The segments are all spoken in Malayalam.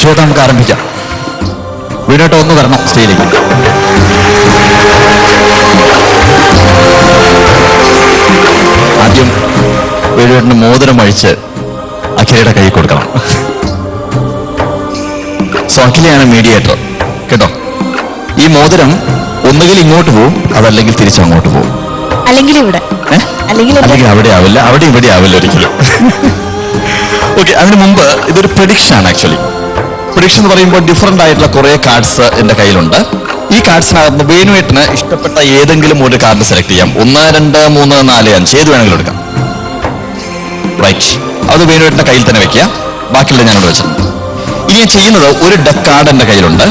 ശ്വേത, നമുക്ക് ആരംഭിക്കാം. വീടോട്ട് ഒന്ന് വരണം സ്റ്റേജിലേക്ക്. ആദ്യം വീടുവേട്ടിന് മോതിരം അഴിച്ച് അഖിലയുടെ കൈ കൊടുക്കണം. സോ അഖിലയാണ് മീഡിയേറ്റർ കേട്ടോ. ഈ മോതിരം ഒന്നുകിൽ ഇങ്ങോട്ട് പോവും, അതല്ലെങ്കിൽ തിരിച്ചങ്ങോട്ട് പോവും, അല്ലെങ്കിൽ ഇവിടെ, അല്ലെങ്കിൽ അവിടെ ആവില്ല, അവിടെ ഇവിടെ ആവില്ല ഒരിക്കലും. ഓക്കെ, അതിനു മുമ്പ് ഇതൊരു പ്രഡിക്ഷൻ ആണ്. ആക്ച്വലി പ്രഡിക്ഷൻ എന്ന് പറയുമ്പോൾ ഡിഫറെന്റ് ആയിട്ടുള്ള കുറെ കാർഡ്സ് എന്റെ കയ്യിലുണ്ട്. ഈ കാർഡ്സിനകത്ത് വേണുവേട്ടന് ഇഷ്ടപ്പെട്ട ഏതെങ്കിലും ഒരു കാർഡ് സെലക്ട് ചെയ്യാം. 1, 2, 3, 4, 5 ഏത് വേണമെങ്കിലും എടുക്കാം. റൈറ്റ്, അത് വേണുവേട്ടന്റെ കയ്യിൽ തന്നെ വെക്കുക. ബാക്കിയുള്ള ഞാനോട് വെച്ചിട്ടുണ്ട്. ഇനി ഞാൻ ചെയ്യുന്നത്, ഒരു ഡെക്ക് കാർഡ് എന്റെ കയ്യിലുണ്ട്.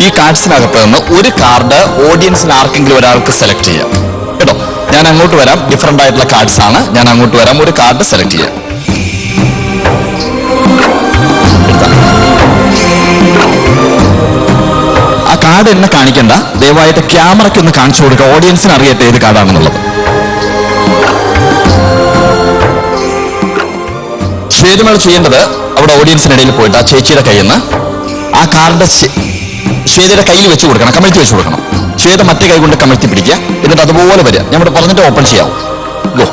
ഈ കാർഡ്സിനകത്ത് നിന്ന് ഒരു കാർഡ് ഓഡിയൻസിന് ആർക്കെങ്കിലും ഒരാൾക്ക് സെലക്ട് ചെയ്യാം കേട്ടോ. ഞാൻ അങ്ങോട്ട് വരാം, ഡിഫറെന്റ് ആയിട്ടുള്ള കാർഡ്സ് ആണ്. ഞാൻ അങ്ങോട്ട് വരാം, ഒരു കാർഡ് സെലക്ട് ചെയ്യാം. ആ കാർഡ് എന്നെ കാണിക്കണ്ട, ദയവായിട്ട് ക്യാമറയ്ക്ക് ഒന്ന് കാണിച്ചു കൊടുക്കുക, ഓഡിയൻസിന് അറിയട്ടെ ഏത് കാർഡാണെന്നുള്ളത്. ശ്വേതമേള ചെയ്യേണ്ടത്, അവിടെ ഓഡിയൻസിനിടയിൽ പോയിട്ട് ആ ചേച്ചിയുടെ കയ്യിൽ നിന്ന് ആ കാർഡ് ശ്വേതയുടെ കയ്യിൽ വെച്ച് കൊടുക്കണം, കമഴ്ത്തി വെച്ച് കൊടുക്കണം. ശ്വേത മറ്റേ കൈ കൊണ്ട് കമഴ്ത്തി പിടിക്കുക, എന്നിട്ട് അതുപോലെ വരിക. ഞാൻ ഇവിടെ പറഞ്ഞിട്ട് ഓപ്പൺ ചെയ്യാവും. ഗോ.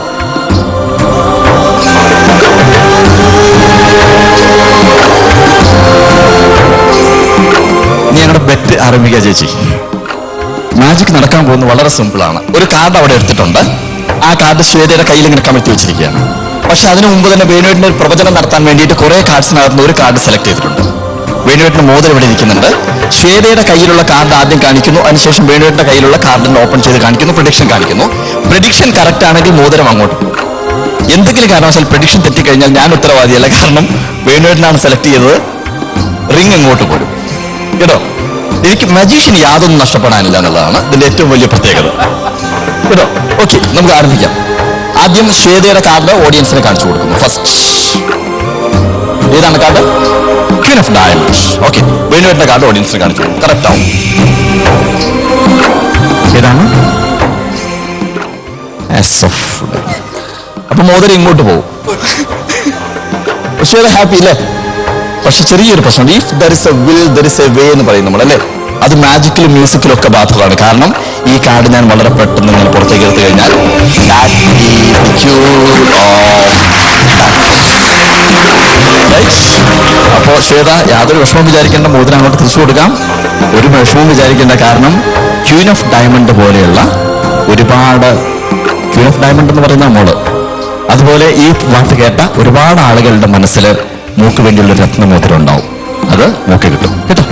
ഇനി ഞങ്ങളുടെ ബെറ്റ് ആരംഭിക്കുക ചേച്ചി. മാജിക് നടക്കാൻ പോകുന്നത് വളരെ സിമ്പിളാണ്. ഒരു കാർഡ് അവിടെ എടുത്തിട്ടുണ്ട്. ആ കാർഡ് ശ്വേതയുടെ കയ്യിൽ ഇങ്ങനെ കമഴ്ത്തി വെച്ചിരിക്കുകയാണ്. പക്ഷെ അതിനു മുമ്പ് തന്നെ വേണുവേട്ടന് ഒരു പ്രവചനം നടത്താൻ വേണ്ടിയിട്ട് കുറെ കാർഡ്സിനകത്ത് ഒരു കാർഡ് സെലക്ട് ചെയ്തിട്ടുണ്ട്. വേണുവേട്ടന് മോതിരം ഇവിടെ ഇരിക്കുന്നുണ്ട്. ശ്വേതയുടെ കയ്യിലുള്ള കാർഡ് ആദ്യം കാണിക്കുന്നു, അതിനുശേഷം വേണുവേട്ടന്റെ കയ്യിലുള്ള കാർഡിന് ഓപ്പൺ ചെയ്ത് കാണിക്കുന്നു, പ്രഡിക്ഷൻ കാണിക്കുന്നു. പ്രഡിക്ഷൻ കറക്റ്റ് ആണെങ്കിൽ മോതിരം അങ്ങോട്ട് പോകും. എന്തെങ്കിലും കാരണവശാൽ പ്രഡിക്ഷൻ തെറ്റിക്കഴിഞ്ഞാൽ ഞാൻ ഉത്തരവാദിയല്ല, കാരണം വേണുവേട്ടനാണ് സെലക്ട് ചെയ്തത്. റിംഗ് അങ്ങോട്ട് പോരും കേട്ടോ. എനിക്ക് മജീഷ്യന് യാതൊന്നും നഷ്ടപ്പെടാനില്ല എന്നുള്ളതാണ് ഇതിന്റെ ഏറ്റവും വലിയ പ്രത്യേകത കേട്ടോ. ഓക്കെ, നമുക്ക് ആരംഭിക്കാം. ആദ്യം ശ്വേതയുടെ കാർഡ് ഓഡിയൻസിനെ കാണിച്ചു കൊടുക്കുന്നു. ഫസ്റ്റ് ഏതാണ് card? Queen of diamonds. Okay, വേണുവേട്ടന്റെ കാർഡ് ഓഡിയൻസിനെ കാണിച്ചു കൊടുക്കും. കറക്റ്റ് ആവും. ഏതാണ്? അപ്പൊ മോതിരം ഇങ്ങോട്ട് പോകും. ശ്വേത ഹാപ്പി അല്ലേ? പക്ഷെ ചെറിയൊരു പ്രശ്നം, if there is A will there is a way എന്ന് പറയും നമ്മൾ അല്ലേ. അത് മാജിക്കിലും മ്യൂസിക്കിലും ഒക്കെ ബാധകമാണ്. കാരണം ഈ കാർഡ് ഞാൻ വളരെ പെട്ടെന്ന് ഇങ്ങനെ പുറത്തേക്ക് എടുത്തു കഴിഞ്ഞാൽ അപ്പോ ശ്വേത യാതൊരു വിഷമവും വിചാരിക്കേണ്ട, മോതിരം അങ്ങോട്ട് തിരിച്ചു കൊടുക്കാം. ഒരു വിഷമവും വിചാരിക്കേണ്ട, കാരണം ക്വീൻ ഓഫ് ഡയമണ്ട് പോലെയുള്ള ഒരുപാട്, ക്വീൻ ഓഫ് ഡയമണ്ട് എന്ന് പറയുന്ന മോള്, അതുപോലെ ഈ വാർത്ത കേട്ട ഒരുപാട് ആളുകളുടെ മനസ്സിൽ മൂക്ക് വേണ്ടിയുള്ള രത്നമോതിരം ഉണ്ടാവും. അത് മൂക്ക് കിട്ടും കേട്ടോ.